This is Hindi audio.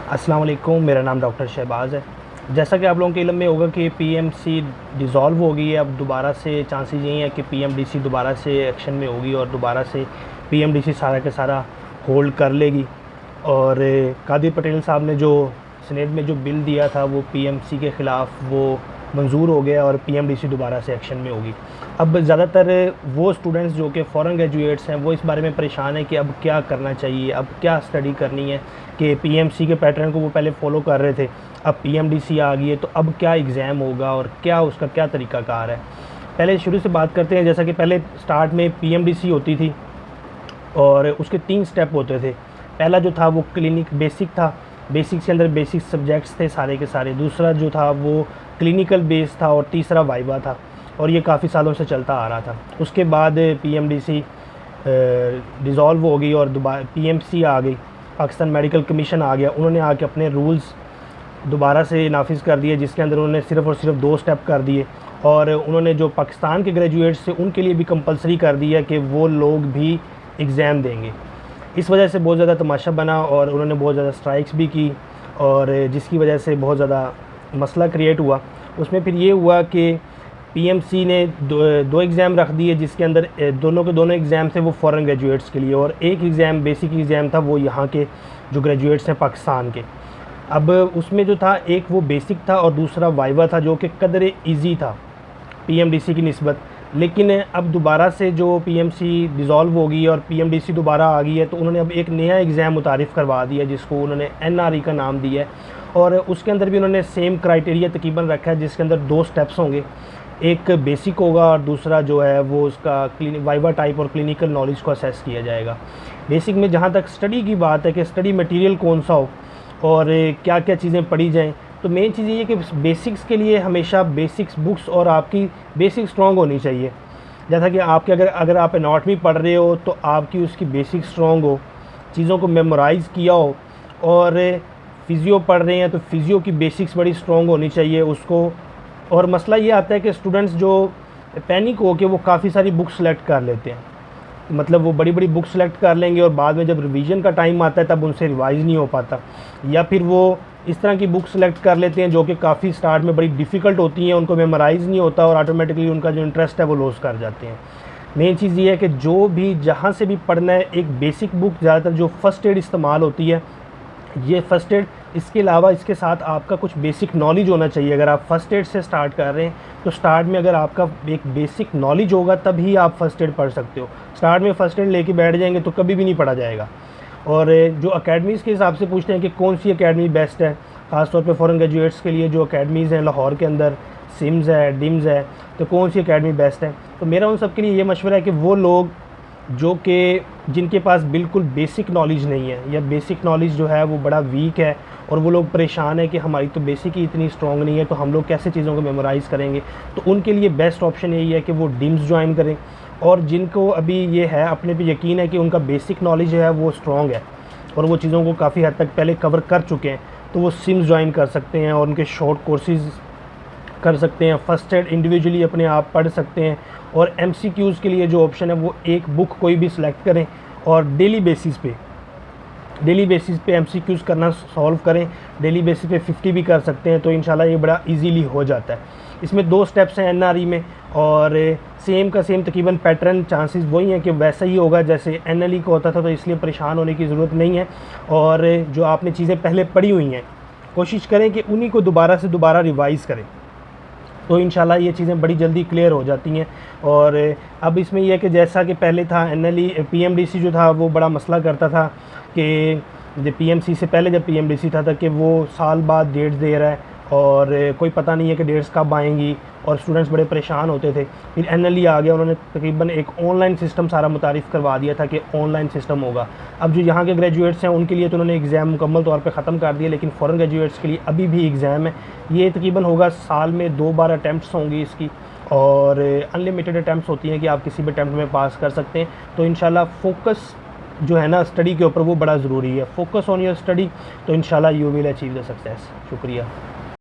अस्सलाम वालेकुम, मेरा नाम डॉक्टर शहबाज़ है। जैसा कि आप लोगों के इल्म में होगा कि पीएमसी डिज़ोल्व हो गई है। अब दोबारा से चांसेस यही है कि पीएमडीसी दोबारा से एक्शन में होगी और दोबारा से पीएमडीसी सारा के सारा होल्ड कर लेगी। और कादिर पटेल साहब ने जो सीनेट में जो बिल दिया था वो पीएमसी के ख़िलाफ़ वो मंजूर हो गया और पीएमडीसी दोबारा से एक्शन में होगी। अब ज़्यादातर वो स्टूडेंट्स जो कि फ़ॉरेन ग्रेजुएट्स हैं वो इस बारे में परेशान हैं कि अब क्या करना चाहिए, अब क्या स्टडी करनी है। कि पीएमसी के पैटर्न को वो पहले फ़ॉलो कर रहे थे, अब पीएमडीसी आ गई है, तो अब क्या एग्ज़ाम होगा और क्या उसका क्या तरीक़ाकार है। पहले शुरू से बात करते हैं। जैसा कि पहले स्टार्ट में पीएमडीसी होती थी और उसके 3 स्टेप होते थे। पहला जो था वो क्लिनिक बेसिक था, बेसिक के अंदर बेसिक सब्जेक्ट्स थे सारे के सारे। दूसरा जो था वो क्लिनिकल बेस था और तीसरा वाइवा था, और ये काफ़ी सालों से चलता आ रहा था। उसके बाद पीएमडीसी डिज़ोल्व हो गई और दोबारा पीएमसी आ गई, पाकिस्तान मेडिकल कमीशन आ गया। उन्होंने आके अपने रूल्स दोबारा से नाफिज़ कर दिए, जिसके अंदर उन्होंने सिर्फ़ और सिर्फ 2 स्टेप कर दिए, और उन्होंने जो पाकिस्तान के ग्रेजुएट्स थे उनके लिए भी कंपलसरी कर दिया कि वो लोग भी एग्ज़ाम देंगे। इस वजह से बहुत ज़्यादा तमाशा बना और उन्होंने बहुत ज़्यादा स्ट्राइक्स भी की, और जिसकी वजह से बहुत ज़्यादा मसला क्रिएट हुआ। उसमें फिर ये हुआ कि पीएमसी ने दो एग्ज़ाम रख दिए, जिसके अंदर दोनों के दोनों एग्ज़ाम थे वो फ़ॉरेन ग्रेजुएट्स के लिए, और एक एग्ज़ाम बेसिक एग्ज़ाम था वो यहाँ के जो ग्रेजुएट्स हैं पाकिस्तान के। अब उसमें जो था एक वो बेसिक था और दूसरा वाइवा था, जो कि कदरे ईज़ी था पीएमडीसी की निस्बत। लेकिन अब दोबारा से जो पीएमसी डिज़ोल्व हो गई और पीएमडीसी दोबारा आ गई है, तो उन्होंने अब एक नया एग्ज़ाम मुतारिफ़ करवा दिया जिसको उन्होंने एनआरई का नाम दिया है, और उसके अंदर भी उन्होंने सेम क्राइटेरिया तकरीबन रखा है, जिसके अंदर 2 स्टेप्स होंगे। एक बेसिक होगा और दूसरा जो है वो उसका वाइवा टाइप और क्लिनिकल नॉलेज को असेस किया जाएगा। बेसिक में जहाँ तक स्टडी की बात है कि स्टडी मटेरियल कौन सा हो और क्या क्या चीज़ें पढ़ी जाएँ, तो मेन चीज़ ये है कि बेसिक्स के लिए हमेशा बेसिक्स बुक्स और आपकी बेसिक स्ट्रॉन्ग होनी चाहिए। जैसा कि आपके अगर आप एनाटॉमी पढ़ रहे हो तो आपकी उसकी बेसिक स्ट्रॉन्ग हो, चीज़ों को मेमोराइज़ किया हो, और फ़िज़ियो पढ़ रहे हैं तो फ़िज़ियो की बेसिक्स बड़ी स्ट्रॉन्ग होनी चाहिए उसको। और मसला ये आता है कि स्टूडेंट्स जो पैनिक हो के वो काफ़ी सारी बुक्स सेलेक्ट कर लेते हैं, मतलब वो बड़ी बड़ी बुक सेलेक्ट कर लेंगे और बाद में जब रिवीजन का टाइम आता है तब उनसे रिवाइज़ नहीं हो पाता, या फिर वो इस तरह की बुक सेलेक्ट कर लेते हैं जो कि काफ़ी स्टार्ट में बड़ी डिफ़िकल्ट होती हैं, उनको मेमोराइज़ नहीं होता और ऑटोमेटिकली उनका जो इंटरेस्ट है वो लॉस कर जाते हैं। मेन चीज़ ये है कि जो भी जहाँ से भी पढ़ना है, एक बेसिक बुक ज़्यादातर जो फ़र्स्ट एड इस्तेमाल होती है, ये फ़र्स्ट एड, इसके अलावा इसके साथ आपका कुछ बेसिक नॉलेज होना चाहिए। अगर आप फ़र्स्ट एड से स्टार्ट कर रहे हैं तो स्टार्ट में अगर आपका एक बेसिक नॉलेज होगा तभी आप फ़र्स्ट एड पढ़ सकते हो। स्टार्ट में फ़र्स्ट एड लेके बैठ जाएंगे तो कभी भी नहीं पढ़ा जाएगा। और जो अकेडमीज़ के हिसाब से पूछते हैं कि कौन सी अकेडमी बेस्ट है, ख़ास तौर पे फ़ॉरेन ग्रेजुएट्स के लिए जो अकेडमीज़ हैं लाहौर के अंदर, सिम्स है, डिम्स है, तो कौन सी अकेडमी बेस्ट है, तो मेरा उन सब के लिए ये मशवरा है कि वो लोग जो कि जिनके पास बिल्कुल बेसिक नॉलेज नहीं है, या बेसिक नॉलेज जो है वो बड़ा वीक है, और वो लोग परेशान है कि हमारी तो बेसिक ही इतनी स्ट्रॉन्ग नहीं है तो हम लोग कैसे चीज़ों को मेमोराइज़ करेंगे, तो उनके लिए बेस्ट ऑप्शन यही है कि वो डिम्स ज्वाइन करें। और जिनको अभी ये है, अपने पे यकीन है कि उनका बेसिक नॉलेज जो है वो स्ट्रॉन्ग है और वो चीज़ों को काफ़ी हद तक पहले कवर कर चुके हैं, तो वो सिम्स ज्वाइन कर सकते हैं और उनके शॉर्ट कोर्सेज़ कर सकते हैं। फ़र्स्ट एड इंडिविजुअली अपने आप पढ़ सकते हैं, और एमसीक्यूज़ के लिए जो ऑप्शन है वो एक बुक कोई भी सिलेक्ट करें और डेली बेसिस पे एमसीक्यूज़ करना सॉल्व करें। डेली बेसिस पे 50 भी कर सकते हैं, तो इंशाल्लाह ये बड़ा इजीली हो जाता है। इसमें 2 स्टेप्स हैं एनआरई में, और सेम का सेम तकरीबन पैटर्न चांसेस वही हैं कि वैसा ही होगा जैसे एनएलई को होता था, तो इसलिए परेशान होने की ज़रूरत नहीं है। और जो आपने चीज़ें पहले पढ़ी हुई हैं कोशिश करें कि उन्हीं को दोबारा से दोबारा रिवाइज़ करें, तो इंशाल्लाह ये चीज़ें बड़ी जल्दी क्लियर हो जाती हैं। और अब इसमें यह है कि जैसा कि पहले था एनएलई पीएमडीसी जो था वो बड़ा मसला करता था कि जब पीएमसी से पहले जब पीएमडीसी था कि वो साल बाद डेट्स दे रहा है और कोई पता नहीं है कि डेट्स कब आएंगी, और स्टूडेंट्स बड़े परेशान होते थे। फिर एनएलई आ गया, उन्होंने तकरीबन एक ऑनलाइन सिस्टम सारा मुतारिफ़ करवा दिया था कि ऑनलाइन सिस्टम होगा। अब जो यहाँ के ग्रेजुएट्स हैं उनके लिए तो उन्होंने एग्ज़ाम मुकम्मल तौर पे ख़त्म कर दिया, लेकिन फ़ॉरेन ग्रेजुएट्स के लिए अभी भी एग्ज़ाम है। ये तकरीबन होगा साल में 2 बार अटैम्प्ट्स होंगी इसकी, और अनलिमिटेड अटैम्प्ट्स होती हैं कि आप किसी भी अटैम्प्ट में पास कर सकते हैं। तो इंशाल्लाह फ़ोकस जो है ना स्टडी के ऊपर वो बड़ा ज़रूरी है। फोकस ऑन योर स्टडी, तो इंशाल्लाह you will achieve the success. शुक्रिया।